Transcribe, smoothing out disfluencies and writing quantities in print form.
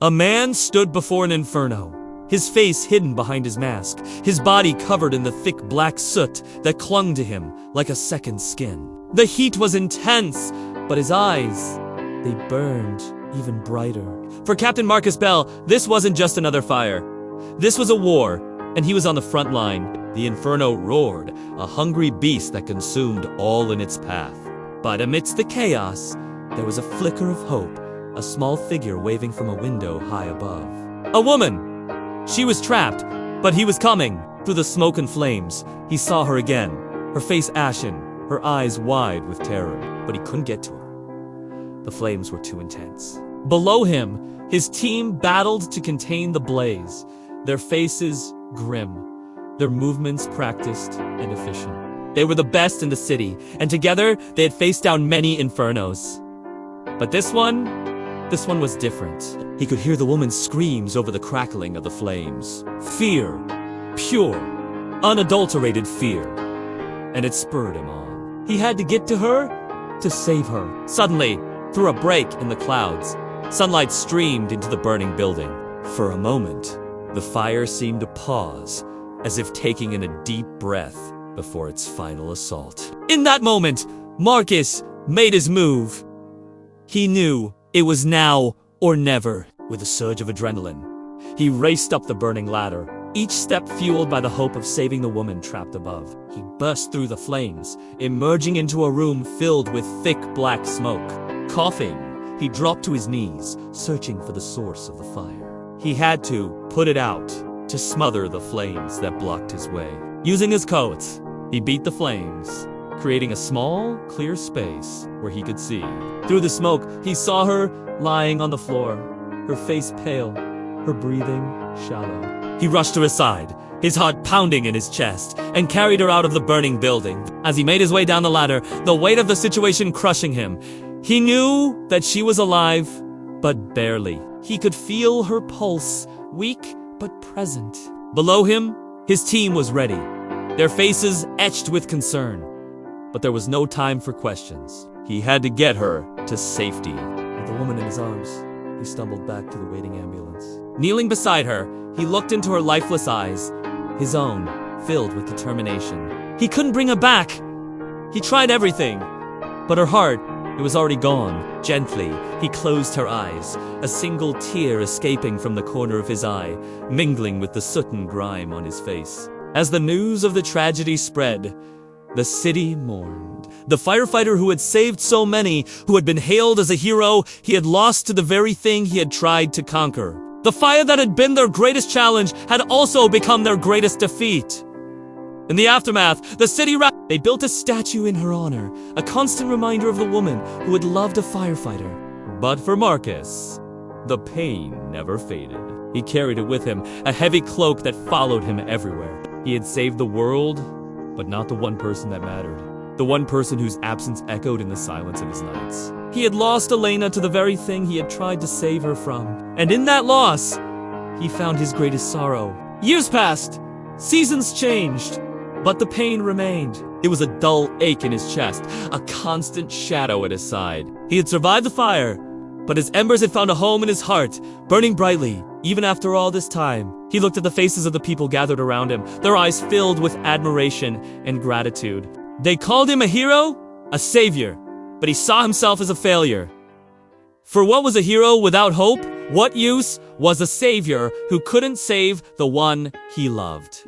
A man stood before an inferno, his face hidden behind his mask, his body covered in the thick black soot that clung to him like a second skin. The heat was intense, but his eyes, they burned even brighter. For Captain Marcus Bell, this wasn't just another fire. This was a war, and he was on the front line. The inferno roared, a hungry beast that consumed all in its path. But amidst the chaos, there was a flicker of hope, a small figure waving from a window high above. A woman! She was trapped, but he was coming. Through the smoke and flames, he saw her again, her face ashen, her eyes wide with terror, but he couldn't get to her. The flames were too intense. Below him, his team battled to contain the blaze, their faces grim, their movements practiced and efficient. They were the best in the city, and together they had faced down many infernos. But this one was different. He could hear the woman's screams over the crackling of the flames. Fear, pure, unadulterated fear, and it spurred him on. He had to get to her, to save her. Suddenly, through a break in the clouds, sunlight streamed into the burning building. For a moment, the fire seemed to pause, as if taking in a deep breath before its final assault. In that moment, Marcus made his move. He knew it was now or never. With a surge of adrenaline, he raced up the burning ladder, each step fueled by the hope of saving the woman trapped above. He burst through the flames, emerging into a room filled with thick black smoke. Coughing, he dropped to his knees, searching for the source of the fire. He had to put it out, to smother the flames that blocked his way. Using his coat, he beat the flames, creating a small, clear space where he could see. Through the smoke, he saw her lying on the floor, her face pale, her breathing shallow. He rushed to her side, his heart pounding in his chest, and carried her out of the burning building. As he made his way down the ladder, the weight of the situation crushing him, he knew that she was alive, but barely. He could feel her pulse, weak but present. Below him, his team was ready, their faces etched with concern. But there was no time for questions. He had to get her to safety. With the woman in his arms, he stumbled back to the waiting ambulance. Kneeling beside her, he looked into her lifeless eyes, his own filled with determination. He couldn't bring her back. He tried everything, but her heart, it was already gone. Gently, he closed her eyes, a single tear escaping from the corner of his eye, mingling with the soot and grime on his face. As the news of the tragedy spread, the city mourned. The firefighter who had saved so many, who had been hailed as a hero, he had lost to the very thing he had tried to conquer. The fire that had been their greatest challenge had also become their greatest defeat. In the aftermath, the city they built a statue in her honor, a constant reminder of the woman who had loved a firefighter. But for Marcus, the pain never faded. He carried it with him, a heavy cloak that followed him everywhere. He had saved the world, but not the one person that mattered. The one person whose absence echoed in the silence of his nights. He had lost Elena to the very thing he had tried to save her from. And in that loss, he found his greatest sorrow. Years passed, seasons changed, but the pain remained. It was a dull ache in his chest, a constant shadow at his side. He had survived the fire, but his embers had found a home in his heart, burning brightly, even after all this time. He looked at the faces of the people gathered around him, their eyes filled with admiration and gratitude. They called him a hero, a savior, but he saw himself as a failure. For what was a hero without hope? What use was a savior who couldn't save the one he loved?